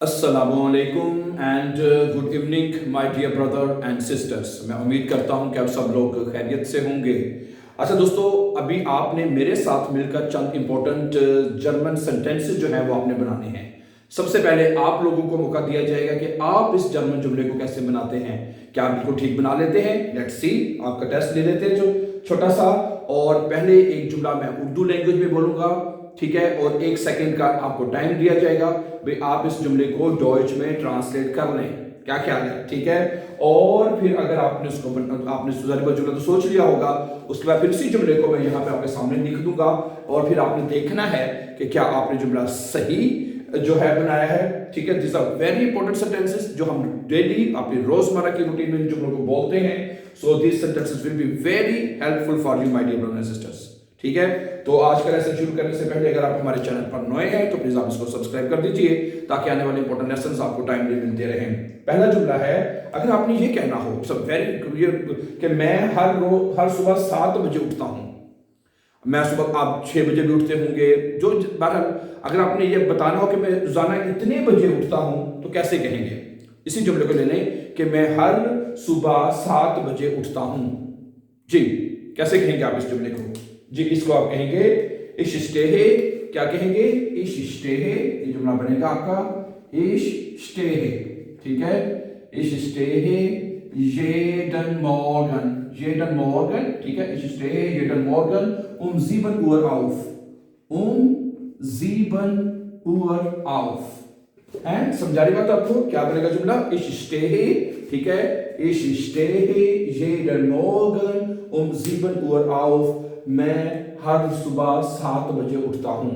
अस्सलामुअलैकुम and good evening my dear brother and sisters. मैं उम्मीद करता हूं कि आप सब लोग खैरियत से होंगे। अच्छा दोस्तों, अभी आपने मेरे साथ मिलकर चंद इंपॉर्टेंट जर्मन सेंटेंसेस जो हैं वो आपने बनाने हैं। सबसे पहले आप लोगों को मौका दिया जाएगा कि आप इस जर्मन जुमले को कैसे बनाते हैं। क्या आप बिल्कुल ठीक बना लेते हैं? लेट्स सी, आपका टेस्ट ले लेते हैं जो छोटा सा। और पहले एक जुमला मैं उर्दू लैंग्वेज में बोलूंगा, ठीक है, और 1 सेकेंड का आपको टाइम दिया जाएगा भाई आप इस जुमले को डॉइच में ट्रांसलेट कर लें। क्या ख्याल है? ठीक है। और फिर अगर आपने उसको आपने सुजारिबा जुमला तो सोच लिया होगा, उसके बाद फिर इसी जुमले को मैं यहाँ पे आपके सामने लिख दूंगा और फिर आपने देखना है कि क्या आपने जुमला सही जो है बनाया है। ठीक है, this are very important sentences जो हम डेली अपनी रोजमर्रा की रूटीन में इन जुमलों को बोलते हैं। So this sentences will be very helpful for you my dear brothers and sisters. ठीक है, तो आज का लेसन शुरू करने से पहले अगर आप हमारे चैनल पर नए हैं तो प्लीज आप इसको सब्सक्राइब कर दीजिए ताकि आने वाले इंपॉर्टेंट लेसन्स आपको टाइमली मिलते रहें। पहला जुमला है, अगर आपने ये कहना हो सब वेरी कि मैं हर सुबह 7 बजे उठता हूं। मैं सुबह, आप 6 बजे भी उठते होंगे, जो बहरहाल अगर आपने ये बताना हो कि मैं रोजाना इतने बजे उठता हूं तो कैसे कहेंगे? इसी जुमले को ले लें कि मैं हर सुबह 7 बजे उठता हूं। जी, कैसे कहेंगे आप इस जुमले को? जी, इसको आप कहेंगे इश स्टेहे। क्या कहेंगे? इश स्टेहे। ये जुमला बनेगा आपका इश स्टेहे। ठीक है, इश स्टेहे jeden Morgen, jeden Morgen, ठीक है, ich stehe jeden Morgen um 7 Uhr auf, um 7 Uhr auf। हैं, समझा रही बात आपको? क्या बनेगा जुमला? ich stehe, ठीक है, ich stehe jeden Morgen um 7 Uhr auf, मैं हर सुबह 7 बजे उठता हूं।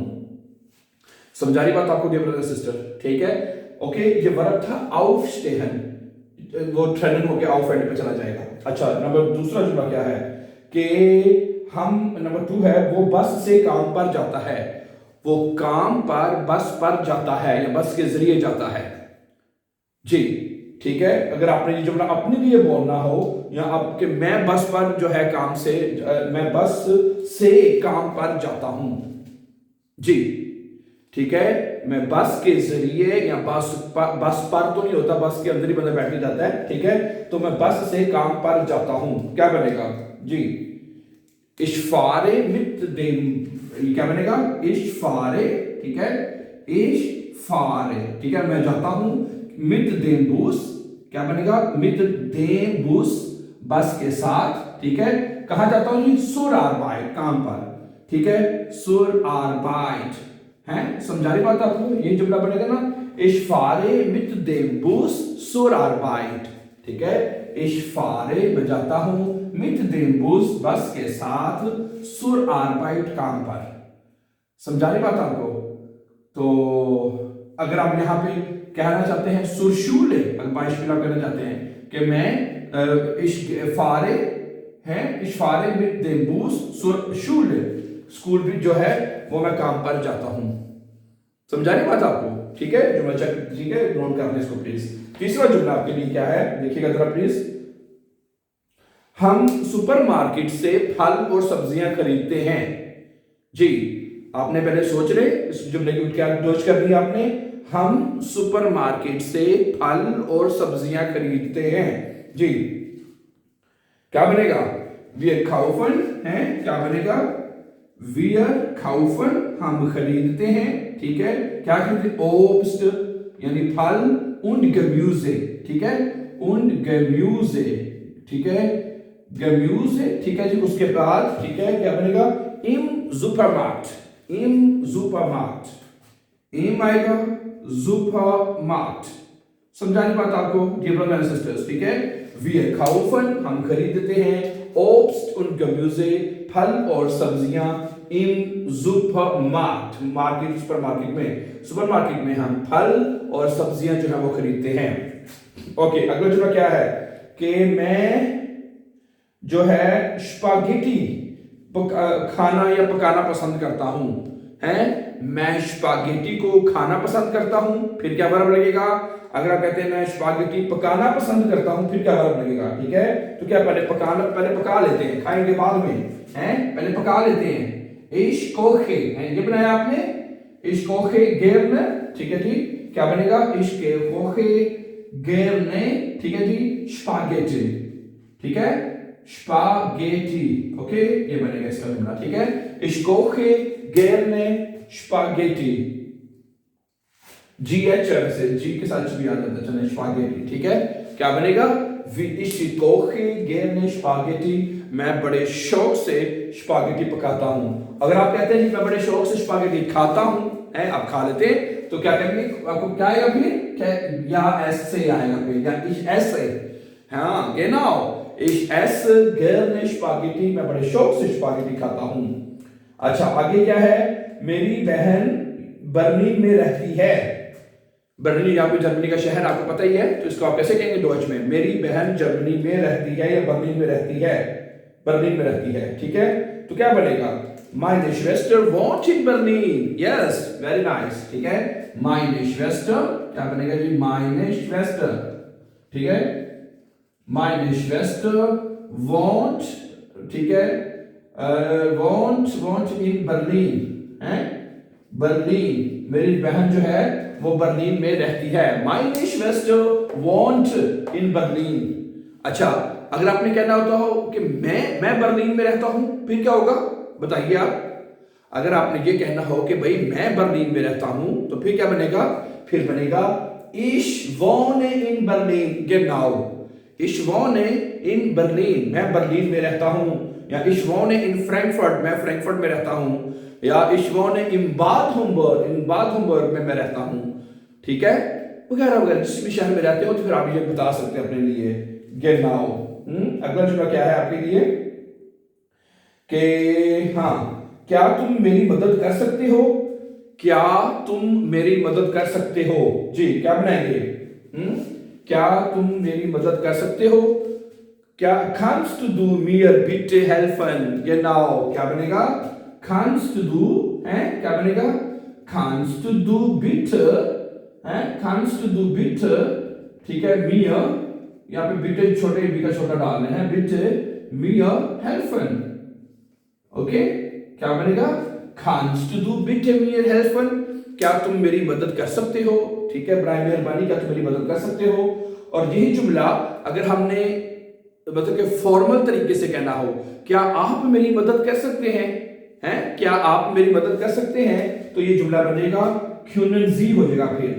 समझा रही बात आपको डियर ब्रदर सिस्टर? ठीक है, ओके। ये वर्ब था aufstehen, वो ट्रेंड होके आउट एंड पे चला जाएगा। अच्छा, दूसरा जुमला क्या है कि नंबर 2 है, वो बस से काम पर जाता है। वो काम पर बस पर जाता है या बस के जरिए जाता है। जी, ठीक है। अगर आपने ये जुमला अपने लिए बोलना हो या आपके मैं बस पर जो है काम से, मैं बस से काम पर जाता हूं। जी, ठीक है, मैं बस के जरिए या बस पर तो नहीं होता, बस के अंदर ही बंदा बैठ के जाता है। ठीक है, तो मैं बस से काम पर जाता हूं। क्या बनेगा? जी, ich fahre mit dem, क्या बनेगा? ich fahre, ठीक है, ich fahre, ठीक है, मैं जाता हूं mit dem Bus। क्या बनेगा? mit dem Bus, बस के साथ। ठीक है, कहां जाता हूं जी? zur Arbeit, काम पर। ठीक है, zur Arbeit है। समझा रही बात आपको? ये जुमला बनेगा ना, ich fahre mit dem Bus zur Arbeit। ठीक है, ich fahre, मैं जाता हूं, mit dem Bus, बस के साथ, zur Arbeit, काम पर। समझा रही बात आपको? तो अगर आप यहां पे कहना चाहते हैं zur Schule, अगर beispiel आप कहना चाहते हैं कि मैं ich fahre है, ich fahre mit dem Bus zur Schule, school भी जो है वो मैं काम पर जाता हूं। समझा रही बात आपको? ठीक है, जुमला चेक, ठीक है, नोट कर लें इसको प्लीज। तीसरा जुमला आपके लिए क्या है, देखिएगा जरा प्लीज। हम सुपरमार्केट से फल और सब्जियां खरीदते हैं। जी, आपने पहले सोच रहे इस जुमले की क्या डोज करनी है आपने। हम सुपरमार्केट से फल और सब्जियां खरीदते हैं। जी, क्या बनेगा? wir kaufen है। क्या बनेगा? wir kaufen, हम खरीदते हैं। ठीक है, क्या खरीदते? Obst यानी फल, und Gemüse, ठीक है, und Gemüse, ठीक है, Gemüse, ठीक है जी। उसके बाद ठीक है, क्या बनेगा? im Supermarkt, im Supermarkt, im आएगा Supermarkt। समझानी बात आपको डियर ब्रदर्स एंड सिस्टर्स? ठीक है, wir kaufen, हम खरीदते हैं, Obst und Gemüse, फल और सब्जियां, im Supermarkt, मार्केट, सुपरमार्केट में, सुपरमार्केट में हम फल और सब्जियां जो है वो खरीदते हैं। ओके, अगला जुमला क्या है कि मैं जो है स्पागेटी खाना या पकाना पसंद करता हूं। है, मैं स्पागेटी को खाना पसंद करता हूं। फिर क्या वर्ब लगेगा? अगर आप कहते हैं मैं स्पागेटी पकाना पसंद करता हूं, फिर क्या वर्ब लगेगा? ठीक है, तो क्या पहले पका लेते हैं, खाएंगे बाद में, हैं, पहले पका लेते हैं। ich koche, ये बनाया आपने, ich koche gerne ठीक है जी, क्या बनेगा? इश्के कोखे गेरने, ठीक है जी, स्पागेटी, ठीक है, स्पागेटी, ओके, ये बनेगा इसका जुमला, ठीक है। Ich koche gerne Spaghetti, GH से, जी के साथ भी आ जाता है, चलो स्पागेटी, ठीक है। क्या बनेगा? Ich koche gerne Spaghetti, मैं बड़े शौक से स्पागेटी पकाता हूं। अगर आप कहते हैं जी मैं बड़े शौक से स्पागेटी खाता हूं, है, आप खा लेते हैं, तो क्या कहेंगे? आपको क्या आएगा फिर? क्या या ऐसे आएगा फिर, या ich esse, हाँ genau, ich esse gerne Spaghetti, मैं बड़े शौक से स्पागेटी खाता हूं। अच्छा, आगे क्या है? मेरी बहन बर्लिन में रहती है। बर्लिन यहाँ पे जर्मनी का शहर आपको पता ही है, तो इसको आप कैसे कहेंगे डॉच में? मेरी बहन जर्मनी में रहती है या बर्लिन में रहती है? बर्लिन में रहती है, ठीक है। तो क्या बनेगा? Meine Schwester wohnt in Berlin. Yes, very nice, ठीक है। Meine Schwester, क्या बनेगा जी? Meine Schwester, ठीक है। Meine Schwester wohnt, ठीक है, wohnt in Berlin, हैं? बर्लिन, मेरी बहन जो है वो बर्लिन में रहती है। Meine Schwester wohnt in Berlin. अच्छा, अगर आपने कहना होता हो कि मैं बर्लिन में रहता हूं, फिर क्या होगा बताइए आप? अगर आपने ये कहना हो कि भाई मैं बर्लिन में रहता हूं, तो फिर क्या बनेगा? फिर बनेगा Ich wohne in Berlin, genau. Ich wohne in Berlin, मैं बर्लिन में रहता हूं, या Ich wohne in Frankfurt, मैं फ्रैंकफर्ट में रहता हूं, या Ich wohne in Bad Homburg, in Bad Homburg में मैं रहता हूं, ठीक है, वगैरह वगैरह। जिस भी शहर में रहते हो तो फिर आप ये बता सकते हैं अपने लिए। genau, अगला जुमला क्या है आपके लिए? कि हाँ, क्या तुम मेरी मदद कर सकते हो? क्या तुम मेरी मदद कर सकते हो? जी, क्या बनाएंगे? क्या तुम मेरी मदद कर सकते हो? क्या kannst du mir bitte helfen? genau, क्या बनेगा? kannst du, है, क्या बनेगा? kannst du bitte, है, kannst du bitte, ठीक है, mir, यहाँ पे bitte छोटे बी का छोटा डालना है, bitte mir helfen, ओके, क्या बनेगा? kannst du bitte mir helfen, क्या तुम मेरी मदद कर सकते हो, ठीक है, बराए मेहरबानी, क्या तुम मेरी मदद कर सकते हो। और यही जुमला अगर हमने मतलब कि फॉर्मल तरीके से कहना हो, क्या आप मेरी मदद कर सकते हैं, हैं, क्या आप मेरी मदद कर सकते हैं, तो ये जुमला बनेगा können Sie हो जाएगा, फिर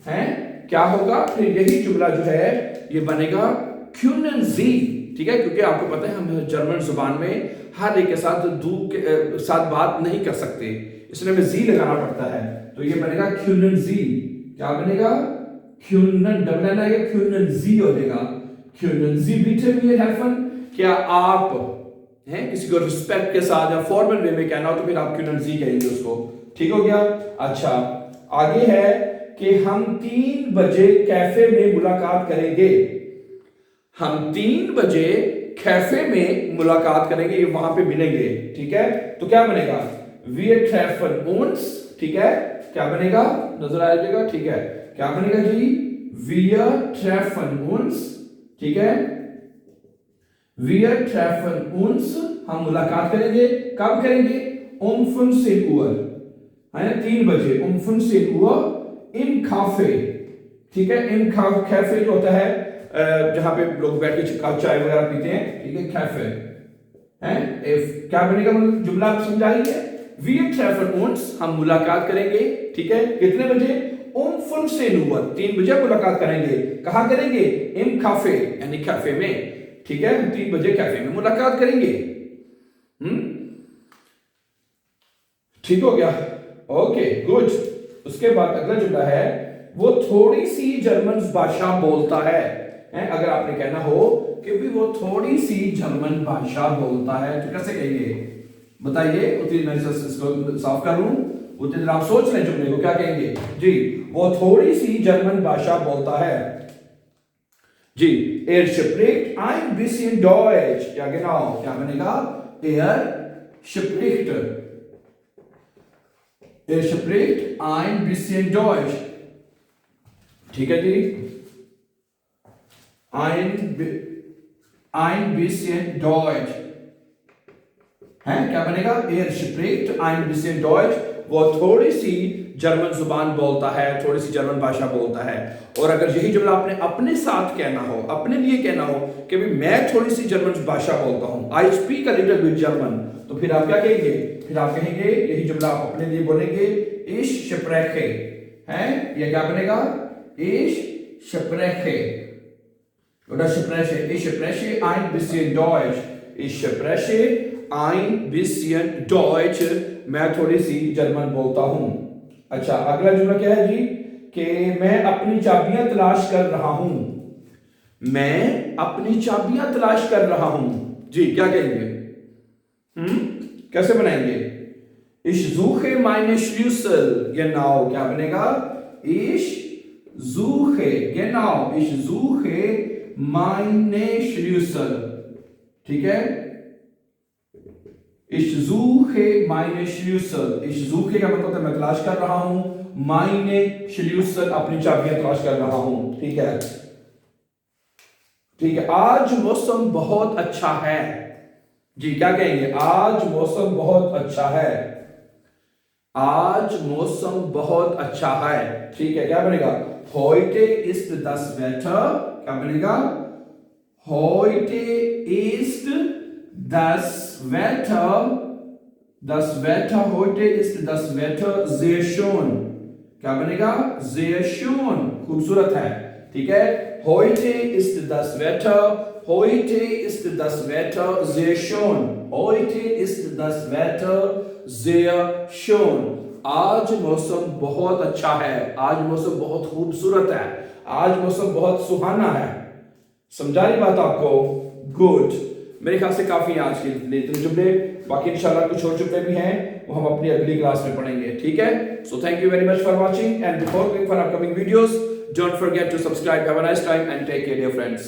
हैं, क्या होगा? फिर यही जुमला जो है ये बनेगा können Sie, ठीक है, क्योंकि आपको पता है हम जर्मन जुबान में हर एक के साथ दू के साथ बात नहीं कर सकते, इसलिए हमें जी लगाना पड़ता है, तो ये बनेगा können Sie, क्या बनेगा? können, डबल एन आएगा, können Sie हो जाएगा, können Sie bitte mir helfen, क्या आप हैं, किसी को रिस्पेक्ट के साथ या फॉर्मल वे में कहना हो तो फिर आप können Sie कहेंगे उसको, ठीक हो गया। अच्छा, आगे है कि हम 3 बजे कैफे में मुलाकात करेंगे। हम 3 बजे कैफे में मुलाकात करेंगे, वहां पे मिलेंगे, ठीक है। तो क्या बनेगा? Wir treffen uns, ठीक है, क्या बनेगा? नजर आ जाएगा, ठीक है, क्या बनेगा जी? Wir treffen uns, ठीक है, Wir treffen uns, हम मुलाकात करेंगे, कब करेंगे? Um 15 Uhr, है ना, 3 बजे, um 15 Uhr im Café, ठीक है, im Café जो होता है जहां पे लोग बैठ के चाय वगैरह पीते हैं, ठीक है, कैफे हैं। क्या बनेगा? मतलब जुमला आप समझा ही है। Wir treffen uns, हम मुलाकात करेंगे, ठीक है, कितने बजे? um 15 Uhr, 3 बजे मुलाकात करेंगे, कहां करेंगे? im Café, यानी कैफे में, ठीक है, 3 बजे कैफे में मुलाकात करेंगे। ठीक हो गया, ओके गुड। उसके बाद अगला जुमला है, वो थोड़ी सी जर्मन भाषा बोलता है, अगर आपने कहना हो कि भी वो थोड़ी सी जर्मन भाषा बोलता है, तो कैसे कहेंगे बताइए? उतनी मैं इसको साफ कर लूं, उतनी देर आप सोच लें जुमले को, क्या कहेंगे जी? वो थोड़ी सी जर्मन भाषा बोलता है जी। Er spricht ein bisschen Deutsch, ja genau, क्या बनेगा? Er spricht ein bisschen Deutsch, ठीक है जी, ein bisschen Deutsch, है, क्या बनेगा? Er spricht ein bisschen Deutsch, वो थोड़ी सी जर्मन जुबान बोलता है, थोड़ी सी जर्मन भाषा बोलता है। और अगर यही जुमला आपने अपने साथ कहना हो, अपने लिए कहना हो कि भाई मैं थोड़ी सी जर्मन भाषा बोलता हूं, I speak a little bit German, तो फिर आप क्या कहेंगे? फिर आप कहेंगे, यही जुमला आप अपने लिए बोलेंगे, इश स्प्रेche है, ये क्या बनेगा? इश स्प्रेche oder spreche, ich spreche ein bisschen Deutsch, ich spreche ein bisschen Deutsch, मैं थोड़ी सी जर्मन बोलता हूं। अच्छा, अगला जुमला क्या है जी? कि मैं अपनी चाबियां तलाश कर रहा हूं, मैं अपनी चाबियां तलाश कर रहा हूं जी, क्या कहेंगे? कैसे बनाएंगे? Ich suche meine Schlüssel, genau, क्या बनेगा? Ich suche, genau, ich suche meine Schlüssel, ठीक है? Ich suche meine Schlüssel, ich suche का मतलब है मैं तलाश कर रहा हूं, meine Schlüssel अपनी चाबियां तलाश कर रहा हूं, ठीक है? ठीक है, आज मौसम बहुत अच्छा है जी, क्या कहेंगे? आज मौसम बहुत अच्छा है, आज मौसम बहुत अच्छा है, ठीक है, क्या बनेगा? Heute ist das Wetter, क्या बनेगा? Heute ist das Wetter, heute ist das Wetter sehr schön, क्या बनेगा? Sehr schön, खूबसूरत है, ठीक है? Heute ist das Wetter, heute ist das Wetter sehr schön, heute ist das Wetter sehr schön, आज मौसम बहुत अच्छा है, आज मौसम बहुत खूबसूरत है, आज मौसम बहुत सुहाना है। समझा रही बात आपको? गुड, मेरे ख्याल से काफी आज के लिए जुमले, बाकी इंशाल्लाह कुछ और जुमले भी हैं, वो हम अपनी अगली क्लास में पढ़ेंगे, ठीक है? So thank you very much for watching and before going for upcoming videos, don't forget to subscribe. Have a nice time and take care dear friends.